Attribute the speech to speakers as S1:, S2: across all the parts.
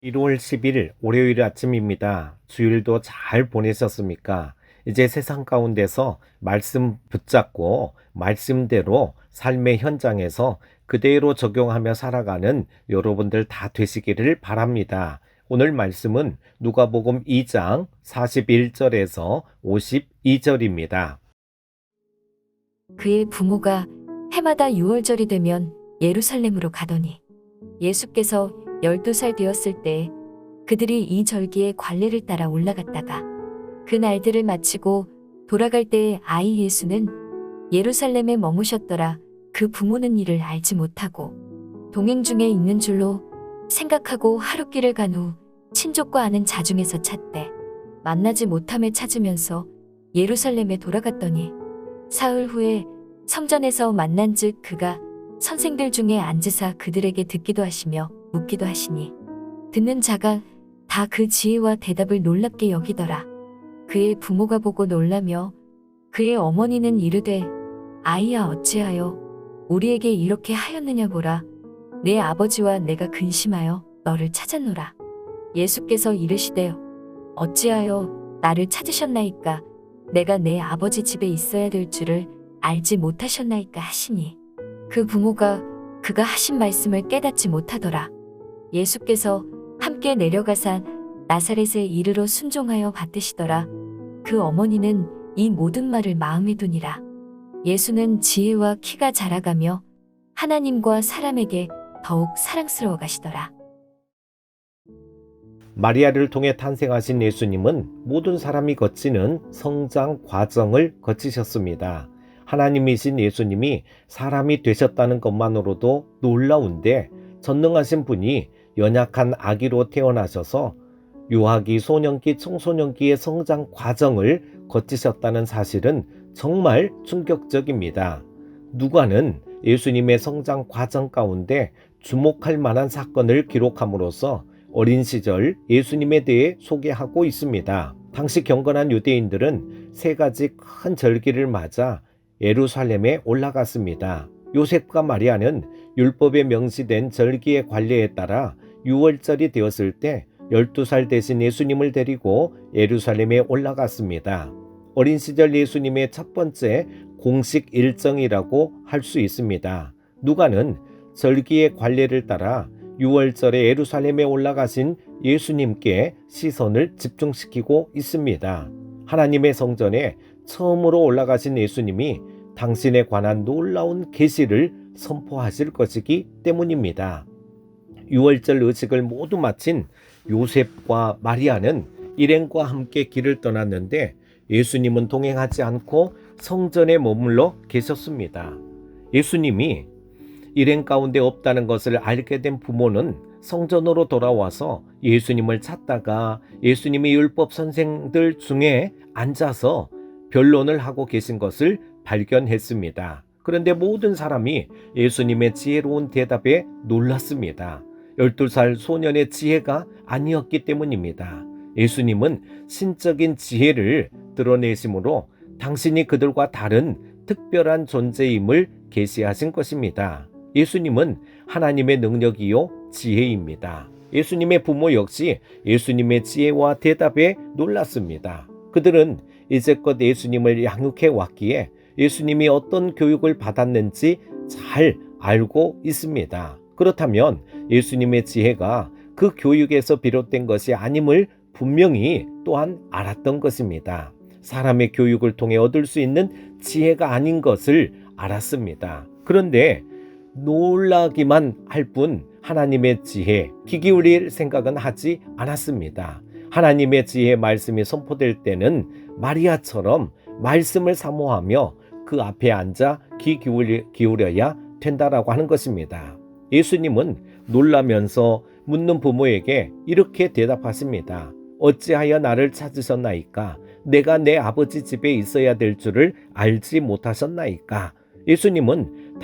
S1: 1월 10일 월요일 아침입니다. 주일도 잘 보내셨습니까? 이제 세상 가운데서 말씀 붙잡고 말씀대로 삶의 현장에서 그대로 적용하며 살아가는 여러분들 다 되시기를 바랍니다. 오늘 말씀은 누가복음 2장 41절에서 52절입니다.
S2: 그의 부모가 해마다 6월절이 되면 예루살렘으로 가더니 예수께서 12살 되었을 때 그들이 이 절기에 관례를 따라 올라갔다가 그 날들을 마치고 돌아갈 때에 아이 예수는 예루살렘에 머무셨더라. 그 부모는 이를 알지 못하고 동행 중에 있는 줄로 생각하고 하룻길을 간 후 친족과 아는 자중에서 찾되 만나지 못함에 찾으면서 예루살렘에 돌아갔더니 사흘 후에 성전에서 만난즉 그가 선생들 중에 앉으사 그들에게 듣기도 하시며 묻기도 하시니 듣는 자가 다 그 지혜와 대답을 놀랍게 여기더라. 그의 부모가 보고 놀라며 그의 어머니는 이르되 아이야 어찌하여 우리에게 이렇게 하였느냐 보라. 내 아버지와 내가 근심하여 너를 찾았노라. 예수께서 이르시되 어찌하여 나를 찾으셨나이까. 내가 내 아버지 집에 있어야 될 줄을 알지 못하셨나이까 하시니 그 부모가 그가 하신 말씀을 깨닫지 못하더라. 예수께서 함께 내려가사 나사렛에 이르러 순종하여 받드시더라. 그 어머니는 이 모든 말을 마음에 두니라. 예수는 지혜와 키가 자라가며 하나님과 사람에게 더욱 사랑스러워 가시더라.
S1: 마리아를 통해 탄생하신 예수님은 모든 사람이 거치는 성장 과정을 거치셨습니다. 하나님이신 예수님이 사람이 되셨다는 것만으로도 놀라운데 전능하신 분이 연약한 아기로 태어나셔서 유아기, 소년기, 청소년기의 성장 과정을 거치셨다는 사실은 정말 충격적입니다. 누가는 예수님의 성장 과정 가운데 주목할 만한 사건을 기록함으로써 어린 시절 예수님에 대해 소개하고 있습니다. 당시 경건한 유대인들은 세 가지 큰 절기를 맞아 예루살렘에 올라갔습니다. 요셉과 마리아는 율법에 명시된 절기의 관례에 따라 6월절이 되었을 때 12살 되신 예수님을 데리고 예루살렘에 올라갔습니다. 어린 시절 예수님의 첫 번째 공식 일정이라고 할 수 있습니다. 누가는 절기의 관례를 따라 6월절에 예루살렘에 올라가신 예수님께 시선을 집중시키고 있습니다. 하나님의 성전에 처음으로 올라가신 예수님이 당신에 관한 놀라운 계시를 선포하실 것이기 때문입니다. 6월절 의식을 모두 마친 요셉과 마리아는 일행과 함께 길을 떠났는데 예수님은 동행하지 않고 성전에 머물러 계셨습니다. 예수님이 일행 가운데 없다는 것을 알게 된 부모는 성전으로 돌아와서 예수님을 찾다가 예수님이 율법 선생들 중에 앉아서 변론을 하고 계신 것을 발견했습니다. 그런데 모든 사람이 예수님의 지혜로운 대답에 놀랐습니다. 12살 소년의 지혜가 아니었기 때문입니다. 예수님은 신적인 지혜를 드러내심으로 당신이 그들과 다른 특별한 존재임을 계시하신 것입니다. 예수님은 하나님의 능력이요 지혜입니다. 예수님의 부모 역시 예수님의 지혜와 대답에 놀랐습니다. 그들은 이제껏 예수님을 양육해 왔기에 예수님이 어떤 교육을 받았는지 잘 알고 있습니다. 그렇다면 예수님의 지혜가 그 교육에서 비롯된 것이 아님을 분명히 또한 알았던 것입니다. 사람의 교육을 통해 얻을 수 있는 지혜가 아닌 것을 알았습니다. 그런데 놀라기만 할 뿐 하나님의 지혜, 귀 기울일 생각은 하지 않았습니다. 하나님의 지혜 말씀이 선포될 때는 마리아처럼 말씀을 사모하며 그 앞에 앉아 귀 기울여야 된다라고 하는 것입니다. 예수님은 놀라면서 묻는 부모에게 이렇게 대답하십니다. 어찌하여 나를 찾으셨나이까? 내가 내 아버지 집에 있어야 될 줄을 알지 못하셨나이까? 예수님은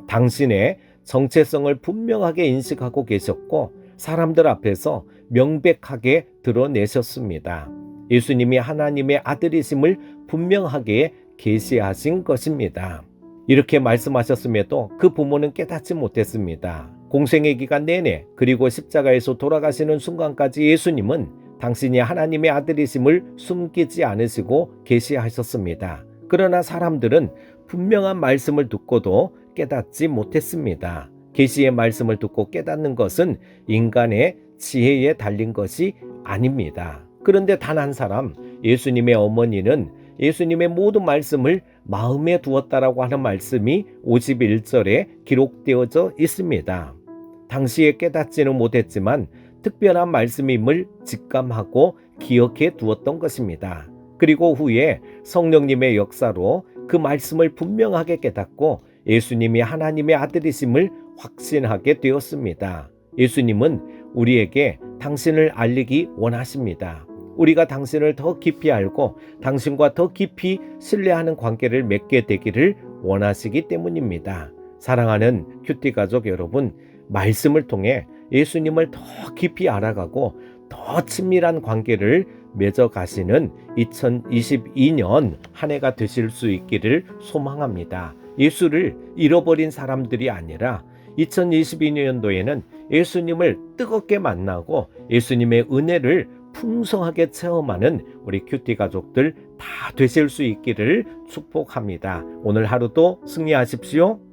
S1: 당신의 정체성을 분명하게 인식하고 계셨고 사람들 앞에서 명백하게 드러내셨습니다. 예수님이 하나님의 아들이심을 분명하게 계시하신 것입니다. 이렇게 말씀하셨음에도 그 부모는 깨닫지 못했습니다. 공생의 기간 내내 그리고 십자가에서 돌아가시는 순간까지 예수님은 당신이 하나님의 아들이심을 숨기지 않으시고 계시하셨습니다. 그러나 사람들은 분명한 말씀을 듣고도 깨닫지 못했습니다. 계시의 말씀을 듣고 깨닫는 것은 인간의 지혜에 달린 것이 아닙니다. 그런데 단 한 사람, 예수님의 어머니는 예수님의 모든 말씀을 마음에 두었다라고 하는 말씀이 51절에 기록되어져 있습니다. 당시에 깨닫지는 못했지만 특별한 말씀임을 직감하고 기억해 두었던 것입니다. 그리고 후에 성령님의 역사로 그 말씀을 분명하게 깨닫고 예수님이 하나님의 아들이심을 확신하게 되었습니다. 예수님은 우리에게 당신을 알리기 원하십니다. 우리가 당신을 더 깊이 알고 당신과 더 깊이 신뢰하는 관계를 맺게 되기를 원하시기 때문입니다. 사랑하는 큐티 가족 여러분, 말씀을 통해 예수님을 더 깊이 알아가고 더 친밀한 관계를 맺어가시는 2022년 한 해가 되실 수 있기를 소망합니다. 예수를 잃어버린 사람들이 아니라 2022년도에는 예수님을 뜨겁게 만나고 예수님의 은혜를 풍성하게 체험하는 우리 큐티 가족들 다 되실 수 있기를 축복합니다. 오늘 하루도 승리하십시오.